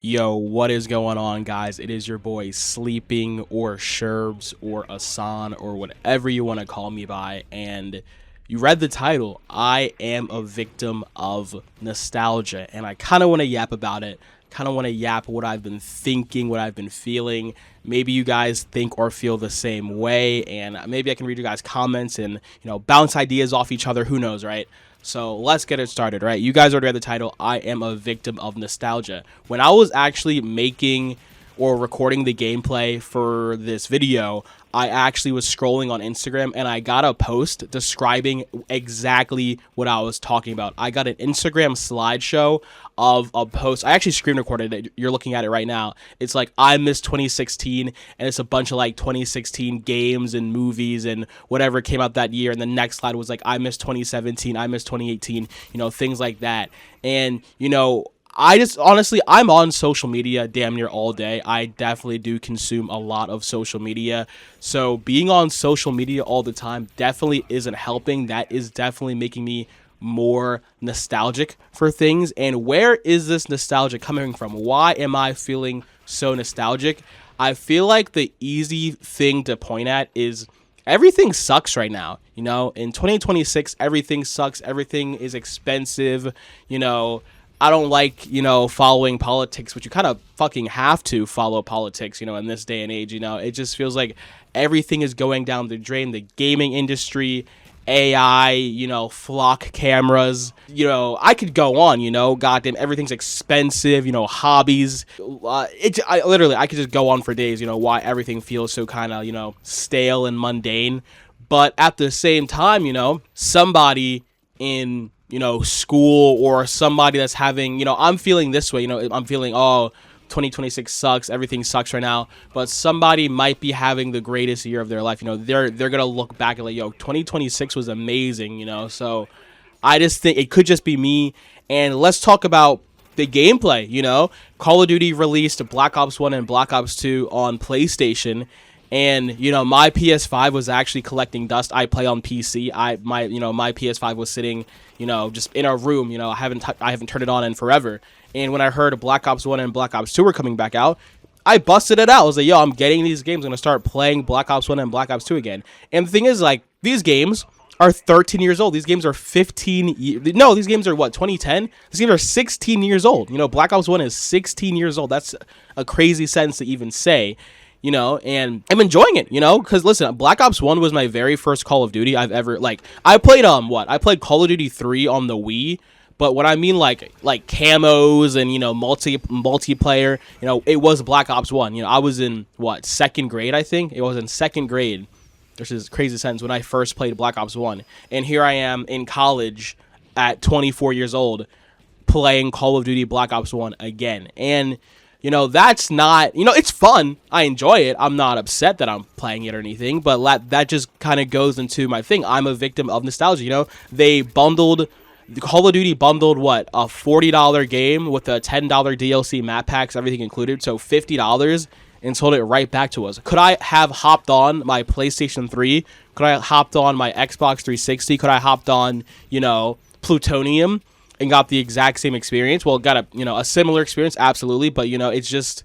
Yo, what is going on, guys? It is your boy Sleeping or Sherbs or Asan or whatever you want to call me by. And you read the title. I am a victim of nostalgia. And I kind of want to yap about it. Kind of want to yap what I've been thinking, what I've been feeling. Maybe you guys think or feel the same way. And maybe I can read you guys' comments and, bounce ideas off each other. Who knows, right? So let's get it started, right? You guys already read the title. I am a victim of nostalgia. When I was actually making or recording the gameplay for this video, I actually was scrolling on Instagram and I got a post describing exactly what I was talking about. I got an Instagram slideshow of a post. I actually screen recorded it. You're looking at it right now. It's like, I miss 2016, and it's a bunch of like 2016 games and movies and whatever came out that year. And the next slide was like, I miss 2017, I miss 2018, things like that. And, I just honestly, I'm on social media damn near all day. I definitely do consume a lot of social media. So being on social media all the time definitely isn't helping. That is definitely making me more nostalgic for things. And where is this nostalgia coming from? Why am I feeling so nostalgic? I feel like the easy thing to point at is everything sucks right now. In 2026, everything sucks. Everything is expensive. I don't like, following politics, but you kind of fucking have to follow politics, in this day and age. It just feels like everything is going down the drain. The gaming industry, AI, flock cameras, I could go on, goddamn, everything's expensive, hobbies. I could just go on for days, why everything feels so kind of, stale and mundane. But at the same time, somebody in school or somebody that's having, I'm feeling this way, I'm feeling, 2026 sucks, everything sucks right now, but somebody might be having the greatest year of their life. They're gonna look back and like, 2026 was amazing, so I just think it could just be me. And let's talk about the gameplay. Call of Duty released Black Ops 1 and Black Ops 2 on PlayStation. And my PS5 was actually collecting dust. I play on PC. My PS5 was sitting, just in a room. I haven't turned it on in forever. And when I heard Black Ops 1 and Black Ops 2 were coming back out, I busted it out. I was like, yo, I'm getting these games. I'm gonna start playing Black Ops 1 and Black Ops 2 again. And the thing is, like, these games are 13 years old. These games are 15 no, these games are what, 2010? These games are 16 years old. Black Ops 1 is 16 years old. That's a crazy sentence to even say. And I'm enjoying it, because listen, Black Ops 1 was my very first Call of Duty I've ever, I played, I played Call of Duty 3 on the Wii, but what I mean, like camos and, multiplayer, it was Black Ops 1, I was in, second grade, I think, it was in second grade, which is a crazy sentence, when I first played Black Ops 1, and here I am in college at 24 years old, playing Call of Duty Black Ops 1 again, and that's not, it's fun. I enjoy it. I'm not upset that I'm playing it or anything, but that just kind of goes into my thing. I'm a victim of nostalgia. They bundled, Call of Duty bundled what? A $40 game with a $10 DLC map packs, everything included. So $50 and sold it right back to us. Could I have hopped on my PlayStation 3? Could I have hopped on my Xbox 360? Could I hopped on, Plutonium and got the exact same experience? Well, got a similar experience, absolutely, but it's just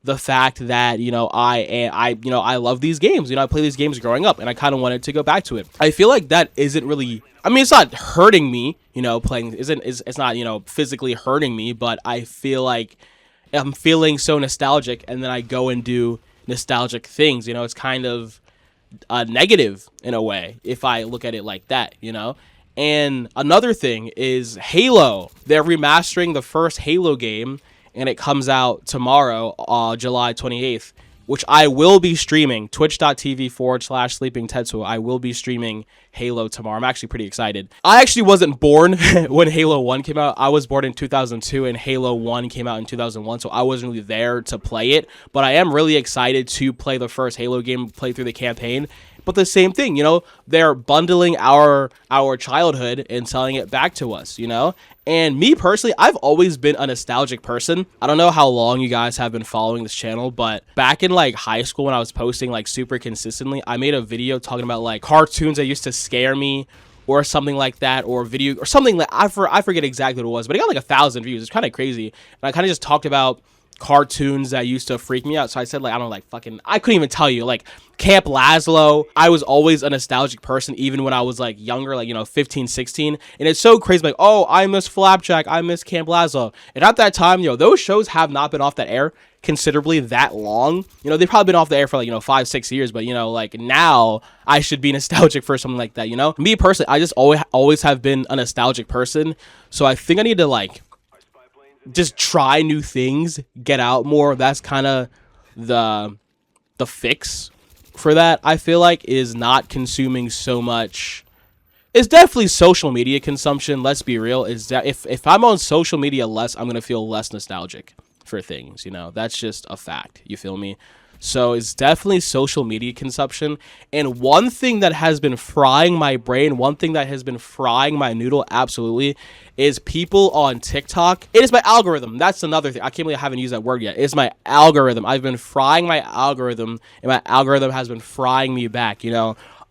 the fact that I love these games. I play these games growing up, and I kind of wanted to go back to it. I feel like that isn't really. I mean, it's not hurting me. Playing it's not physically hurting me, but I feel like I'm feeling so nostalgic, and then I go and do nostalgic things. It's kind of negative in a way if I look at it like that. And another thing is Halo. They're remastering the first Halo game, and it comes out tomorrow, July 28th, which I will be streaming, twitch.tv/sleepingtetsu. I will be streaming Halo tomorrow. I'm actually pretty excited. I actually wasn't born when Halo 1 came out. I was born in 2002, and Halo 1 came out in 2001, so I wasn't really there to play it. But I am really excited to play the first Halo game, play through the campaign. But the same thing, they're bundling our childhood and selling it back to us, And me personally, I've always been a nostalgic person. I don't know how long you guys have been following this channel, but back in high school when I was posting super consistently, I made a video talking about cartoons that used to scare me, or something like that, or video or something like I forget exactly what it was, but it got like 1,000 views. It's kind of crazy. And I kind of just talked about cartoons that used to freak me out. So I said, like, I don't know, like fucking, I couldn't even tell you, like Camp Lazlo. I was always a nostalgic person, even when I was like younger, like, 15, 16. And it's so crazy, like, oh, I miss Flapjack, I miss Camp Lazlo. And at that time, those shows have not been off that air considerably that long. They've probably been off the air for like 5-6 years, but like now I should be nostalgic for something like that. Me personally, I just always have been a nostalgic person. So I think I need to like just try new things, get out more. That's kind of the fix for that. I feel like is not consuming so much. It's definitely social media consumption. Let's be real. Is that if I'm on social media less, I'm gonna feel less nostalgic for things. That's just a fact. You feel me? So it's definitely social media consumption. And one thing that has been frying my brain, one thing that has been frying my noodle, absolutely, is people on TikTok. It is my algorithm. That's another thing. I can't believe I haven't used that word yet. It's my algorithm. I've been frying my algorithm, and my algorithm has been frying me back,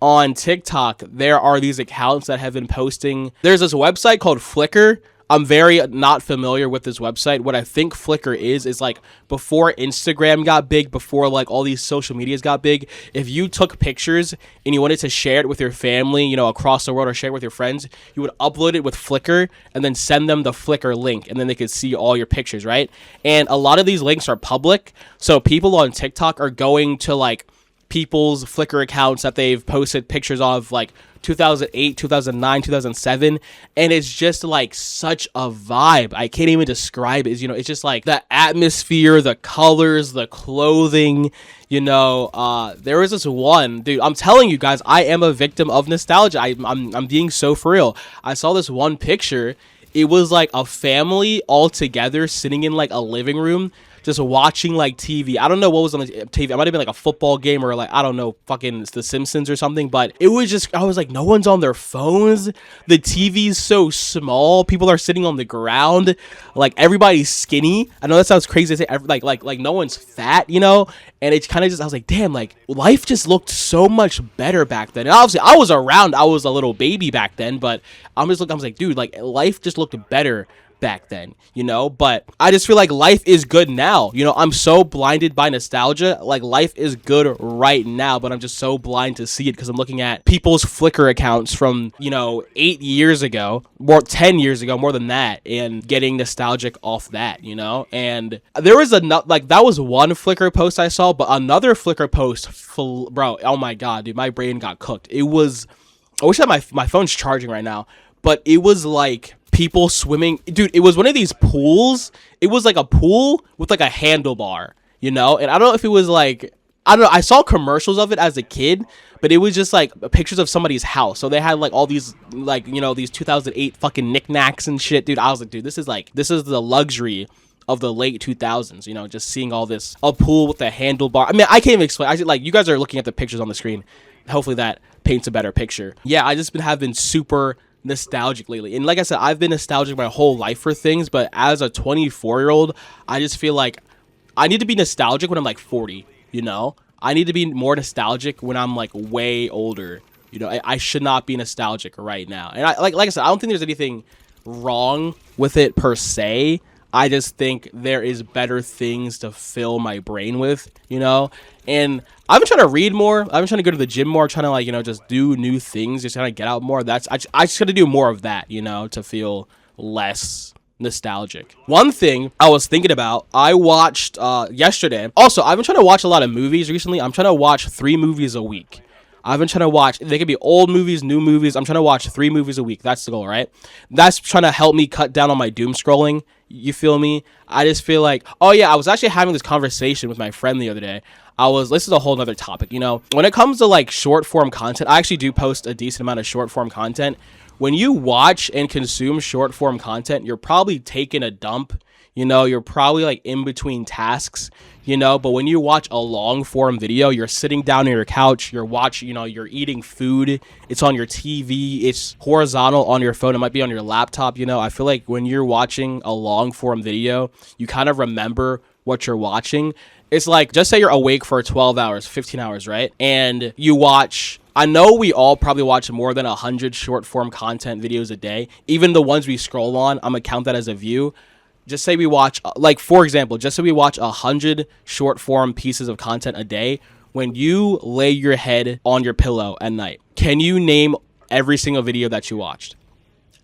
On TikTok, there are these accounts that have been posting. There's this website called Flickr. I'm very not familiar with this website. What I think Flickr is like before Instagram got big, before like all these social medias got big, if you took pictures and you wanted to share it with your family, across the world, or share it with your friends, you would upload it with Flickr and then send them the Flickr link, and then they could see all your pictures, right? And a lot of these links are public, so people on TikTok are going to like people's Flickr accounts that they've posted pictures of like 2008, 2009, 2007, and it's just like such a vibe. I can't even describe it. It's just like the atmosphere, the colors, the clothing. There was this one dude. I'm telling you guys, I am a victim of nostalgia. I'm being so for real. I saw this one picture. It was like a family all together sitting in like a living room, just watching like TV. I don't know what was on the TV. It might have been like a football game, or like, I don't know, fucking The Simpsons or something. But it was just, I was like, no one's on their phones. The TV's so small. People are sitting on the ground. Like, everybody's skinny. I know that sounds crazy to say. Like no one's fat, And it's kind of just, I was like, damn, like life just looked so much better back then. And obviously I was around. I was a little baby back then, but I was like, dude, like life just looked better back then, but I just feel like life is good now. I'm so blinded by nostalgia. Like, life is good right now, but I'm just so blind to see it because I'm looking at people's Flickr accounts from 8 years ago, more 10 years ago, more than that, and getting nostalgic off that. And there was that was one Flickr post I saw, but another Flickr post, bro, oh my god, dude, my brain got cooked. I wish that my phone's charging right now, but it was like people swimming. Dude, it was one of these pools. It was like a pool with like a handlebar, and I don't know if it was like, I don't know, I saw commercials of it as a kid, but it was just like pictures of somebody's house. So they had like all these like, these 2008 fucking knickknacks and shit. Dude, I was like, dude, this is the luxury of the late 2000s, just seeing all this, a pool with a handlebar. I mean, I can't even explain. You guys are looking at the pictures on the screen. Hopefully that paints a better picture. Yeah, I just have been super nostalgic lately, and like I said, I've been nostalgic my whole life for things, but as a 24-year-old, I just feel like I need to be nostalgic when I'm like 40. I need to be more nostalgic when I'm like way older. I should not be nostalgic right now. And like I said, I don't think there's anything wrong with it per se. I just think there is better things to fill my brain with, and I've been trying to read more. I've been trying to go to the gym more, trying to like, just do new things, just kind of get out more. I just got to do more of that, to feel less nostalgic. One thing I was thinking about, I watched yesterday. Also, I've been trying to watch a lot of movies recently. I'm trying to watch 3 movies a week. I've been trying to watch, they could be old movies, new movies. I'm trying to watch 3 movies a week. That's the goal, right? That's trying to help me cut down on my doom scrolling. You feel me? I just feel like, oh yeah, I was actually having this conversation with my friend the other day. This is a whole nother topic, when it comes to like short form content, I actually do post a decent amount of short form content. When you watch and consume short form content, you're probably taking a dump, you're probably like in between tasks, but when you watch a long form video, you're sitting down on your couch, you're watching, you're eating food, it's on your TV, it's horizontal on your phone, it might be on your laptop, I feel like when you're watching a long form video, you kind of remember what you're watching. It's like, just say you're awake for 12 hours, 15 hours, right? And you watch, I know we all probably watch more than 100 short form content videos a day. Even the ones we scroll on, I'm gonna count that as a view. Just say we watch, like, for example, just say we watch 100 short form pieces of content a day. When you lay your head on your pillow at night, can you name every single video that you watched?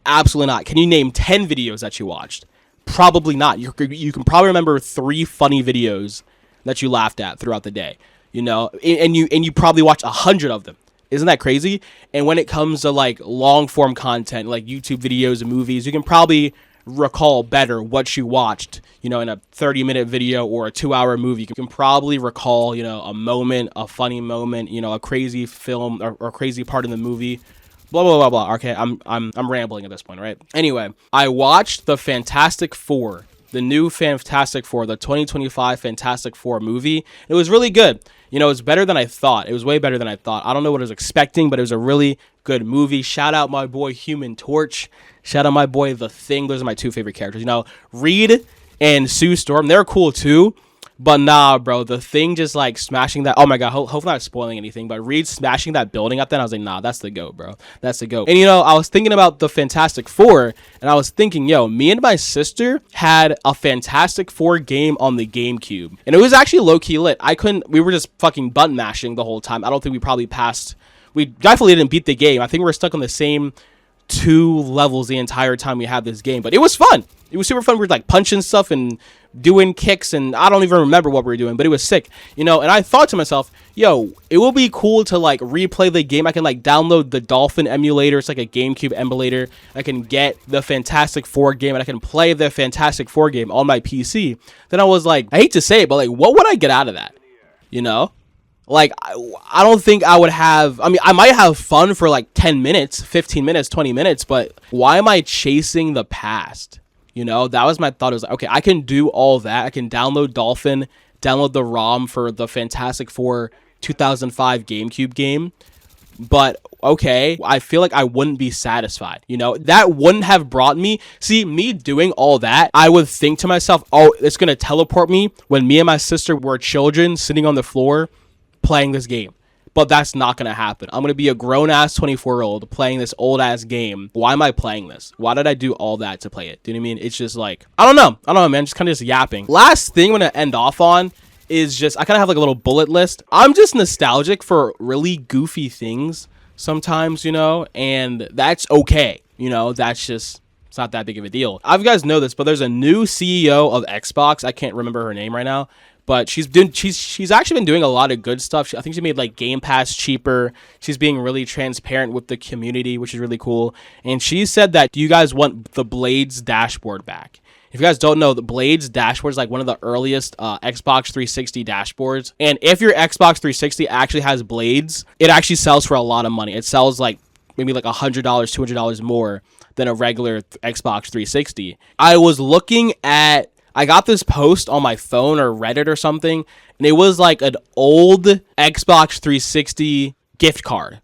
Absolutely not. Can you name 10 videos that you watched? Probably not. You can probably remember 3 funny videos that you laughed at throughout the day, you know, and you probably watch 100 of them. Isn't that crazy? And when it comes to like long form content, like YouTube videos and movies, you can probably recall better what you watched, you know, in a 30-minute video or a 2-hour movie. You can probably recall, you know, a moment, a funny moment, you know, a crazy film or crazy part in the movie. Blah blah blah blah. Okay, I'm rambling at this point, right? Anyway, I watched the Fantastic Four, the new Fantastic Four, the 2025 Fantastic Four movie. It was really good. You know, it was better than I thought. It was way better than I thought. I don't know what I was expecting, but it was a really good movie. Shout out my boy Human Torch. Shout out my boy The Thing. Those are my 2 favorite characters. You know, Reed and Sue Storm, they're cool too. But nah, bro, The Thing just like smashing that. Oh my god, hopefully not spoiling anything. But Reed smashing that building up, then I was like, nah, that's the GOAT, bro. That's the GOAT. And you know, I was thinking about the Fantastic Four, and I was thinking, yo, me and my sister had a Fantastic Four game on the GameCube, and it was actually low key lit. We were just fucking button mashing the whole time. I don't think we probably passed. We definitely didn't beat the game. I think we were stuck on the same 2 levels the entire time we had this game, but it was fun. It was super fun. We were like punching stuff and doing kicks, and I don't even remember what we were doing, but it was sick, you know. And I thought to myself, yo, it will be cool to like replay the game. I can like download the Dolphin emulator. It's like a GameCube emulator. I can get the Fantastic Four game, and I can play the Fantastic Four game on my PC. Then I was like, I hate to say it, but like, what would I get out of that? You know? Like, I don't think I would have, I mean, I might have fun for like 10 minutes, 15 minutes, 20 minutes, but why am I chasing the past? You know, that was my thought. It was like, okay, I can do all that. I can download Dolphin, download the ROM for the Fantastic Four 2005 GameCube game. But, okay, I feel like I wouldn't be satisfied. You know, that wouldn't have brought me, see, me doing all that, I would think to myself, oh, it's going to teleport me when me and my sister were children sitting on the floor playing this game. But that's not going to happen. I'm going to be a grown-ass 24-year-old playing this old-ass game. Why am I playing this? Why did I do all that to play it? Do you know what I mean? It's just like, I don't know, man. Just kind of just yapping. Last thing I'm going to end off on is just, I kind of have like a little bullet list. I'm just nostalgic for really goofy things sometimes, you know, and that's okay. You know, that's just, it's not that big of a deal. I you guys know this, but there's a new CEO of Xbox. I can't remember her name right now. But she's actually been doing a lot of good stuff. I think she made like Game Pass cheaper. She's being really transparent with the community, which is really cool. And she said that, do you guys want the Blades dashboard back? If you guys don't know, the Blades dashboard is like one of the earliest Xbox 360 dashboards. And if your Xbox 360 actually has Blades, it actually sells for a lot of money. It sells like maybe like $100, $200 more than a regular Xbox 360. I got this post on my phone or Reddit or something, and it was like an old Xbox 360 gift card.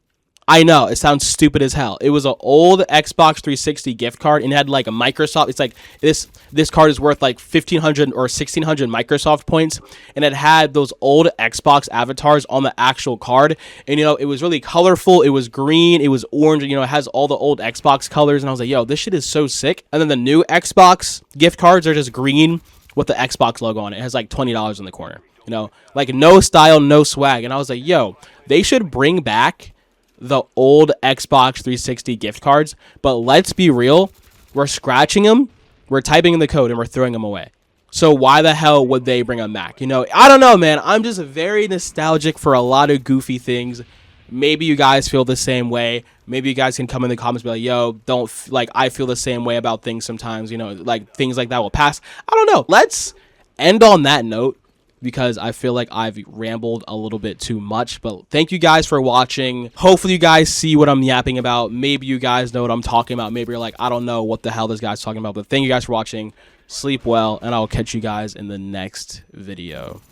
I know, it sounds stupid as hell. It was an old Xbox 360 gift card, and it had like a Microsoft. It's like this card is worth like 1,500 or 1,600 Microsoft points, and it had those old Xbox avatars on the actual card. And you know, it was really colorful. It was green. It was orange. You know, it has all the old Xbox colors. And I was like, yo, this shit is so sick. And then the new Xbox gift cards are just green with the Xbox logo on it. It has like $20 in the corner. You know, like no style, no swag. And I was like, yo, they should bring back the old Xbox 360 gift cards, but let's be real, we're scratching them, we're typing in the code, and we're throwing them away. So why the hell would they bring them back? You know, I don't know, man. I'm just very nostalgic for a lot of goofy things. Maybe you guys feel the same way. Maybe you guys can come in the comments and be like, yo, I feel the same way about things sometimes, you know, like things like that will pass. I don't know. Let's end on that note, because I feel like I've rambled a little bit too much. But thank you guys for watching. Hopefully you guys see what I'm yapping about. Maybe you guys know what I'm talking about. Maybe you're like, I don't know what the hell this guy's talking about. But thank you guys for watching. Sleep well, and I'll catch you guys in the next video.